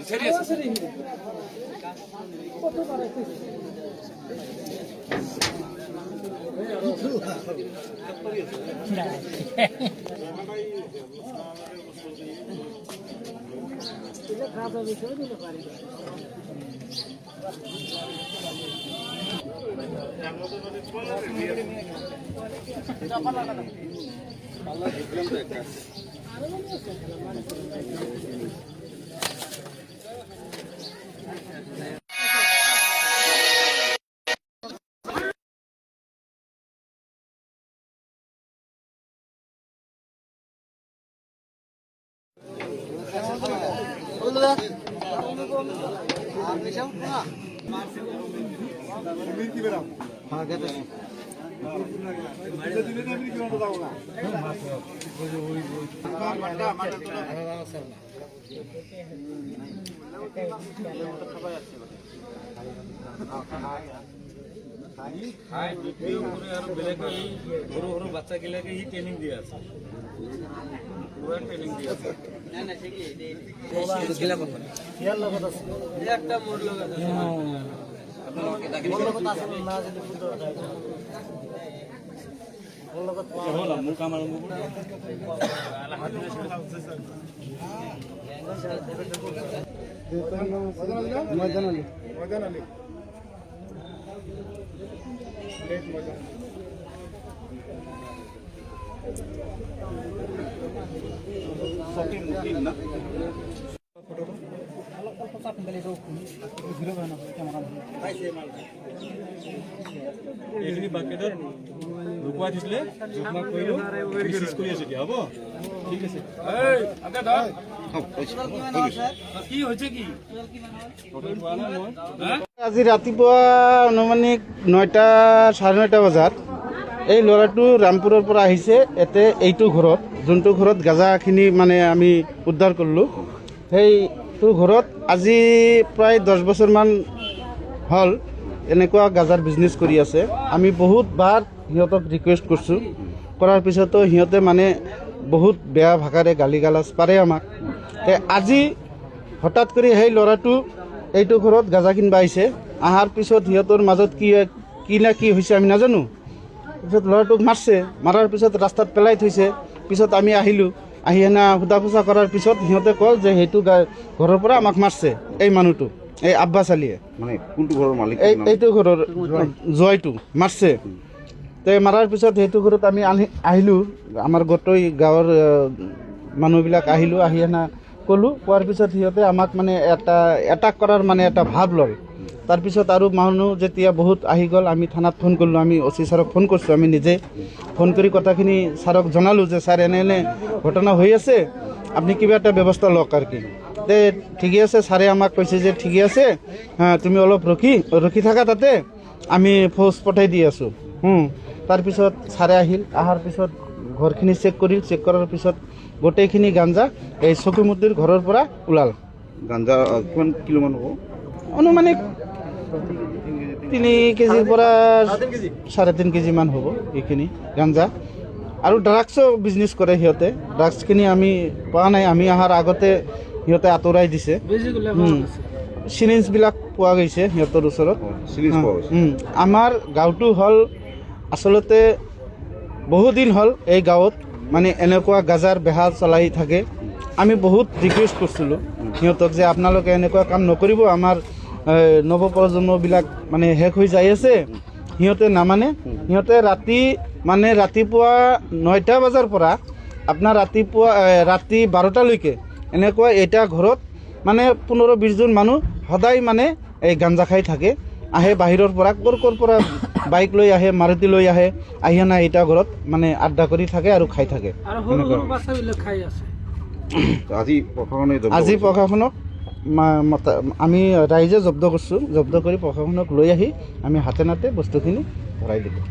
বিচাৰি আছে সৰু সৰু বাচ্চাগিলাকে সি ট্ৰেইনিং দি আছে পুৰা ট্ৰেইনিং দি আছে মোৰ কাম আৰম্ভ এইখিনি বাকেটত লুকুৱাই থৈছিলে জোখমাখ কৰিলোঁ বিশেষ কৰি আছোঁ এতিয়া হ'ব ঠিক আছে আজি ৰাতিপুৱা অনুমানিক 9টা 9:30 বজাত এই ল'ৰাটো ৰামপুৰৰ পৰা আহিছে ইয়াতে এইটো ঘৰত যোনটো ঘৰত গাঁজাখিনি মানে আমি উদ্ধাৰ কৰিলোঁ সেইটো ঘৰত আজি প্ৰায় 10 বছৰমান হ'ল এনেকুৱা গাঁজাৰ বিজনেছ কৰি আছে আমি বহুতবাৰ সিহঁতক ৰিকুৱেষ্ট কৰিছোঁ কৰাৰ পিছতো সিহঁতে মানে বহুত বেয়া ভাষাৰে গালি গালাজ পাৰে আমাক আজি হঠাৎ কৰি সেই ল'ৰাটো এইটো ঘৰত গাঁজা কিনিব আহিছে অহাৰ পিছত সিহঁতৰ মাজত কি না কি হৈছে আমি নাজানো পিছত ল'ৰাটোক মাৰছে মাৰাৰ পিছত ৰাস্তাত পেলাই থৈছে পিছত আমি আহিলোঁ আহি এনে সোধা পোছা কৰাৰ পিছত সিহঁতে কয় যে সেইটো ঘৰৰ পৰা আমাক মাৰছে এই মানুহটো এই আব্বাছ আলীয়ে মানে কোনটো ঘৰৰ মালিক এইটো ঘৰৰ জয়টো মাৰছে তে মাৰাৰ পিছত সেইটো ঘৰত আমি আহিলোঁ আমাৰ গোটেই গাঁৱৰ মানুহবিলাক আহিলোঁ আহি এনে ক'লোঁ কোৱাৰ পিছত সিহঁতে আমাক মানে এটাক কৰাৰ মানে এটা ভাৱ লয় তাৰপিছত আৰু মানুহ যেতিয়া বহুত আহি গ'ল আমি থানাত ফোন কৰিলোঁ আমি অচি ছাৰক ফোন কৰিছোঁ আমি নিজে ফোন কৰি কথাখিনি ছাৰক জনালোঁ যে ছাৰ এনে ঘটনা হৈ আছে আপুনি কিবা এটা ব্যৱস্থা লওক আৰু কি তে ঠিকে আছে ছাৰে আমাক কৈছে যে ঠিকে আছে তুমি অলপ ৰখি থাকা তাতে আমি ফৌজ পঠাই দি আছোঁ তাৰপিছত ছাৰে আহিল অহাৰ পিছত ঘৰখিনি চেক কৰাৰ পিছত গোটেইখিনি গাঞ্জা এই চকুমুদ্দিৰ ঘৰৰ পৰা ওলাল গাঞ্জা কিমান কিলোমান হ'ব অনুমানিক 3 কেজিৰ পৰা 3.5 কেজিমান হ'ব এইখিনি গাঞ্জা আৰু ড্ৰাগছো বিজনেছ কৰে সিহঁতে ড্ৰাগছখিনি আমি পোৱা নাই আমি অহাৰ আগতে সিহঁতে আঁতৰাই দিছে চিৰিঞ্জবিলাক পোৱা গৈছে সিহঁতৰ ওচৰত আমাৰ গাঁৱটো হ'ল আচলতে বহুদিন হ'ল এই গাঁৱত মানে এনেকুৱা গাজাৰ বেহা চলাই থাকে আমি বহুত ৰিকুৱেষ্ট কৰিছিলোঁ সিহঁতক যে আপোনালোকে এনেকুৱা কাম নকৰিব আমাৰ নৱপ্ৰজন্মবিলাক মানে শেষ হৈ যাই আছে সিহঁতে নামানে সিহঁতে ৰাতিপুৱা 9টা বজাৰ পৰা আপোনাৰ ৰাতি 12টালৈকে এনেকুৱা এটা ঘৰত মানে 15-20 জন মানুহ সদায় মানে এই গাঞ্জা খাই থাকে আহে বাহিৰৰ পৰা ক'ৰ পৰা বাইক লৈ আহে মাৰুতি লৈ আহি না এটা ঘৰত মানে আড্ডা কৰি থাকে আৰু খাই থাকে আজি প্ৰশাসনক আমি ৰাইজে জব্দ কৰিছোঁ জব্দ কৰি প্ৰশাসনক লৈ আহি আমি হাতে নাতে বস্তুখিনি ভৰাই দিলোঁ